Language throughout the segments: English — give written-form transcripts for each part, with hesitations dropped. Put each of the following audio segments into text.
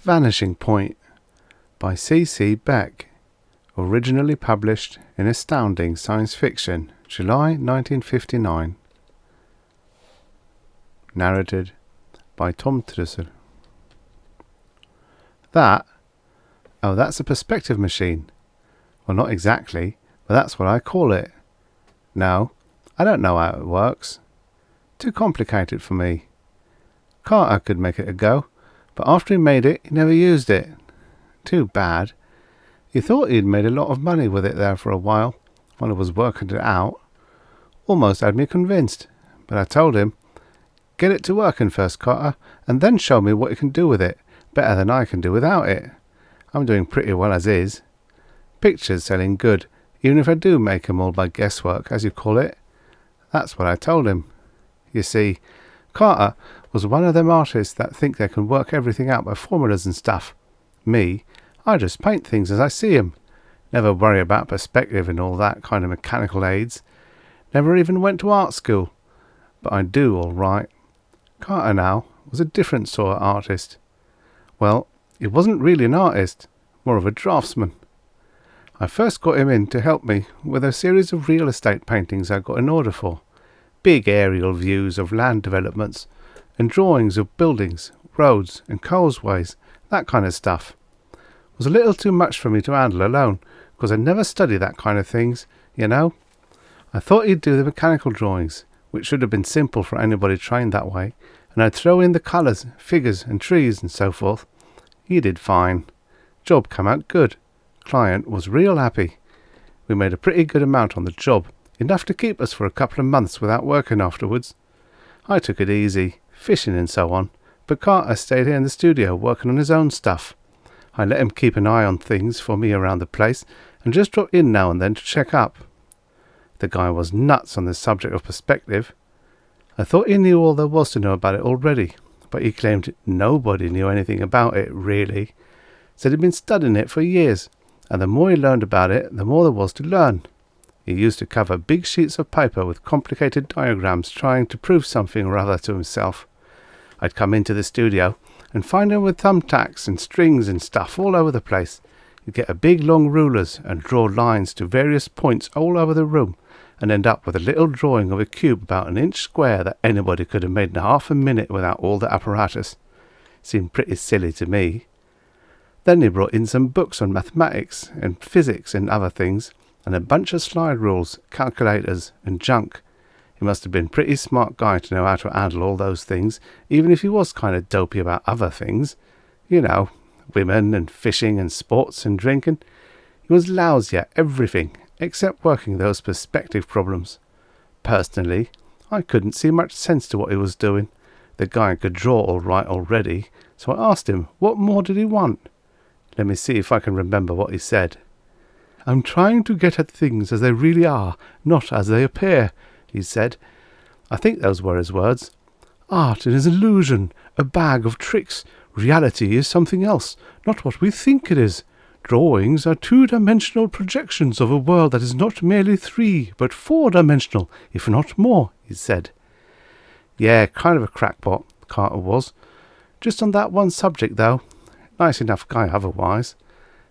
Vanishing Point by C.C.Beck, originally published in Astounding Science Fiction, July 1959. Narrated by Tom Trussel. That? Oh, that's a perspective machine. Well, not exactly, but that's what I call it. No, I don't know how it works. Too complicated for me. Carter could make it a go, but after he made it, he never used it. Too bad. He thought he'd made a lot of money with it there for a while I was working it out. Almost had me convinced, but I told him, "Get it to working first, Carter, and then show me what you can do with it, better than I can do without it. I'm doing pretty well as is. Pictures selling good, even if I do make 'em all by guesswork, as you call it." That's what I told him. You see, Carter was one of them artists that think they can work everything out by formulas and stuff. Me, I just paint things as I see 'em. Never worry about perspective and all that kind of mechanical aids. Never even went to art school. But I do all right. Carter now was a different sort of artist. Well, he wasn't really an artist, more of a draftsman. I first got him in to help me with a series of real estate paintings I got an order for. Big aerial views of land developments and drawings of buildings, roads and causeways, that kind of stuff. It was a little too much for me to handle alone, because I never studied that kind of things, you know. I thought he'd do the mechanical drawings, which should have been simple for anybody trained that way, and I'd throw in the colours, figures and trees and so forth. He did fine. Job come out good. Client was real happy. We made a pretty good amount on the job, enough to keep us for a couple of months without working afterwards. I took it easy, fishing and so on, but Carter stayed here in the studio working on his own stuff. I let him keep an eye on things for me around the place and just drop in now and then to check up. The guy was nuts on the subject of perspective. I thought he knew all there was to know about it already, but he claimed nobody knew anything about it, really. Said he'd been studying it for years, and the more he learned about it, the more there was to learn. He used to cover big sheets of paper with complicated diagrams trying to prove something or other to himself. I'd come into the studio and find him with thumbtacks and strings and stuff all over the place. He'd get a big long rulers and draw lines to various points all over the room and end up with a little drawing of a cube about an inch square that anybody could have made in half a minute without all the apparatus. Seemed pretty silly to me. Then he brought in some books on mathematics and physics and other things, and a bunch of slide rules, calculators and junk. He must have been a pretty smart guy to know how to handle all those things, even if he was kind of dopey about other things. You know, women and fishing and sports and drinking. He was lousy at everything, except working those perspective problems. Personally, I couldn't see much sense to what he was doing. The guy could draw all right already, so I asked him what more did he want. Let me see if I can remember what he said. "I'm trying to get at things as they really are, not as they appear," he said. I think those were his words. "Art is an illusion, a bag of tricks. Reality is something else, not what we think it is. Drawings are two-dimensional projections of a world that is not merely three, but four-dimensional, if not more," he said. Yeah, kind of a crackpot, Carter was. Just on that one subject, though. Nice enough guy otherwise.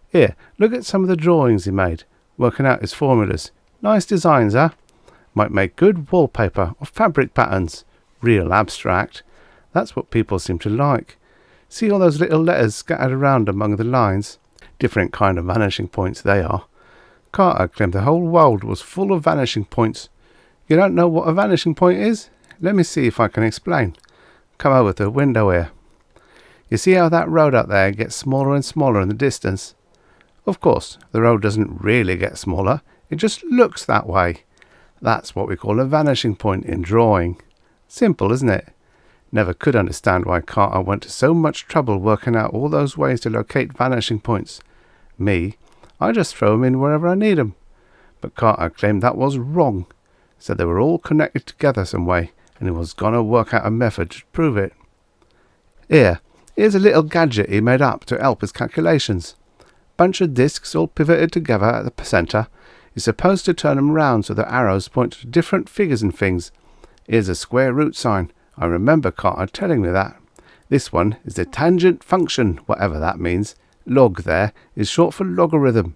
Here, look at some of the drawings he made, working out his formulas. Nice designs, huh? Might make good wallpaper or fabric patterns. Real abstract. That's what people seem to like. See all those little letters scattered around among the lines? Different kind of vanishing points they are. Carter claimed the whole world was full of vanishing points. You don't know what a vanishing point is? Let me see if I can explain. Come over to the window here. You see how that road up there gets smaller and smaller in the distance? Of course, the road doesn't really get smaller. It just looks that way. That's what we call a vanishing point in drawing. Simple, isn't it? Never could understand why Carter went to so much trouble working out all those ways to locate vanishing points. Me, I just throw 'em in wherever I need 'em. But Carter claimed that was wrong. Said they were all connected together some way, and he was going to work out a method to prove it. Here's a little gadget he made up to help his calculations. Bunch of discs all pivoted together at the centre. You're supposed to turn 'em round so the arrows point to different figures and things. Here's a square root sign. I remember Carter telling me that. This one is the tangent function, whatever that means. Log there is short for logarithm.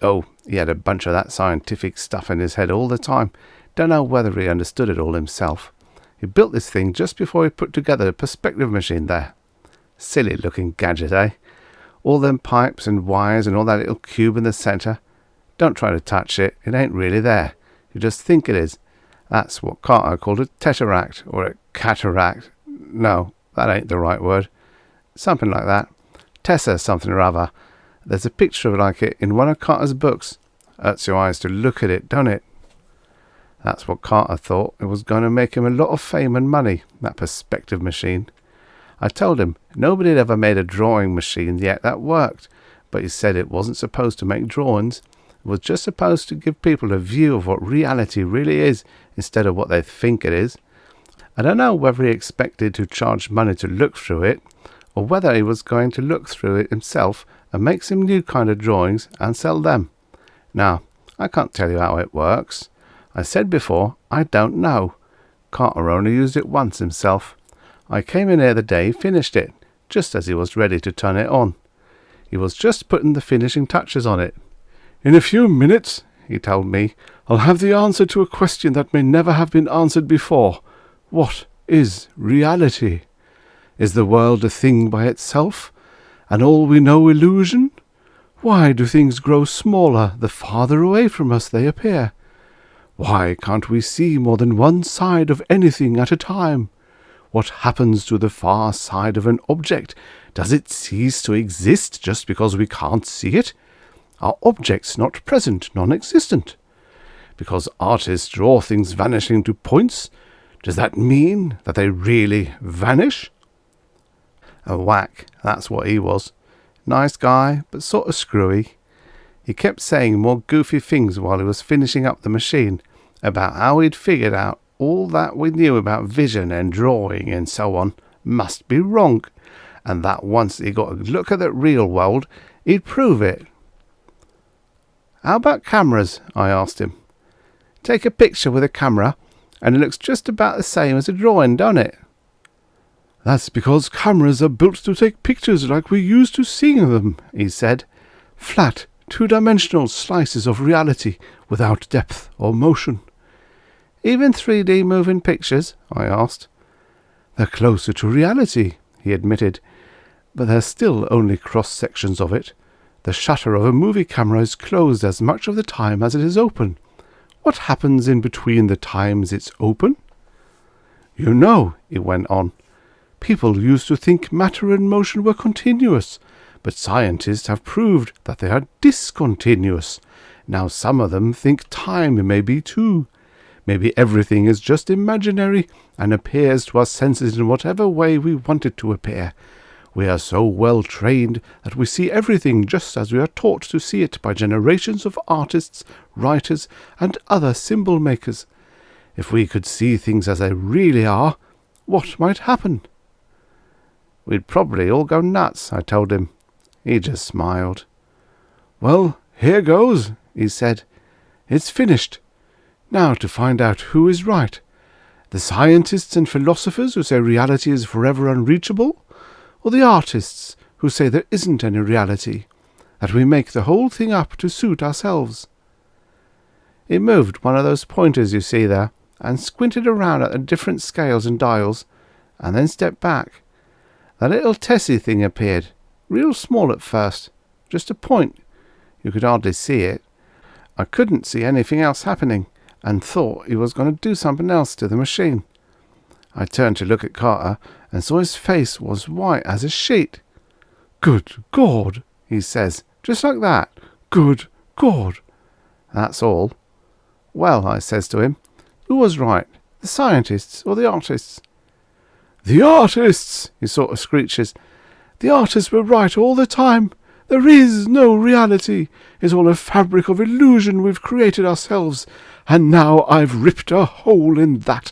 Oh, he had a bunch of that scientific stuff in his head all the time. Don't know whether he understood it all himself. He built this thing just before he put together a perspective machine there. Silly looking gadget, eh? All them pipes and wires and all that little cube in the centre. Don't try to touch it. It ain't really there. You just think it is. That's what Carter called a teteract or a cataract. No, that ain't the right word. Something like that. Tessa something or other. There's a picture of like it in one of Carter's books. Hurts your eyes to look at it, don't it? That's what Carter thought. It was going to make him a lot of fame and money, that perspective machine. I told him nobody had ever made a drawing machine yet that worked, but he said it wasn't supposed to make drawings. It was just supposed to give people a view of what reality really is instead of what they think it is. I don't know whether he expected to charge money to look through it, or whether he was going to look through it himself and make some new kind of drawings and sell them. Now, I can't tell you how it works. I said before, I don't know. Carter only used it once himself. I came in here the day he finished it, just as he was ready to turn it on. He was just putting the finishing touches on it. In a few minutes, he told me, I'll have the answer to a question that may never have been answered before. What is reality? Is the world a thing by itself, and all we know illusion? Why do things grow smaller the farther away from us they appear? Why can't we see more than one side of anything at a time? What happens to the far side of an object? Does it cease to exist just because we can't see it? Are objects not present, non-existent? Because artists draw things vanishing to points, does that mean that they really vanish? A whack, that's what he was. Nice guy, but sort of screwy. He kept saying more goofy things while he was finishing up the machine, about how he'd figured out all that we knew about vision and drawing and so on must be wrong, and that once he got a look at the real world, he'd prove it. How about cameras? I asked him. Take a picture with a camera, and it looks just about the same as a drawing, don't it? That's because cameras are built to take pictures like we're used to seeing them, he said. Flat, two-dimensional slices of reality without depth or motion. Even 3D moving pictures? I asked. They're closer to reality, he admitted, but they're still only cross-sections of it. The shutter of a movie camera is closed as much of the time as it is open. What happens in between the times it's open? You know, he went on, people used to think matter and motion were continuous, but scientists have proved that they are discontinuous. Now some of them think time may be too. Maybe everything is just imaginary and appears to our senses in whatever way we want it to appear. We are so well trained that we see everything just as we are taught to see it by generations of artists, writers, and other symbol makers. If we could see things as they really are, what might happen? We'd probably all go nuts, I told him. He just smiled. Well, here goes, he said. It's finished. Now to find out who is right. The scientists and philosophers who say reality is forever unreachable, or the artists who say there isn't any reality, that we make the whole thing up to suit ourselves. He moved one of those pointers you see there, and squinted around at the different scales and dials, and then stepped back. That little Tessie thing appeared, real small at first, just a point. You could hardly see it. I couldn't see anything else happening, and thought he was going to do something else to the machine. I turned to look at Carter, and saw his face was white as a sheet. Good God, he says, just like that. Good God. That's all. Well, I says to him, who was right, the scientists or the artists? The artists, he sort of screeches. The artists were right all the time. There is no reality. It's all a fabric of illusion we've created ourselves, and now I've ripped a hole in that.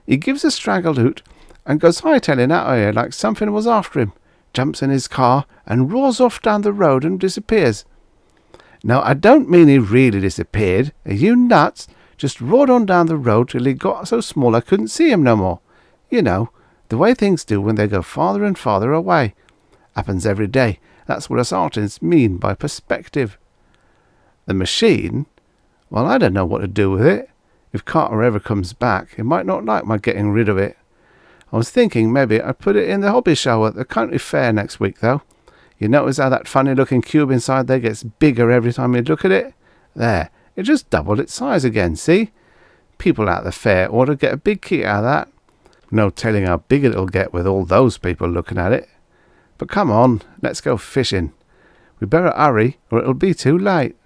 He gives a straggled hoot, and goes hightailing out of here like something was after him, jumps in his car, and roars off down the road and disappears. Now, I don't mean he really disappeared. Are you nuts? Just roared on down the road till he got so small I couldn't see him no more. You know, The way things do when they go farther and farther away. Happens every day. That's what us artists mean by perspective. The machine? Well, I don't know what to do with it. If Carter ever comes back, he might not like my getting rid of it. I was thinking maybe I'd put it in the hobby show at the county fair next week, though. You notice how that funny-looking cube inside there gets bigger every time you look at it? There, it just doubled its size again, see? People at the fair ought to get a big kick out of that. No telling how big it'll get with all those people looking at it. But come on, let's go fishing. We better hurry or it'll be too late.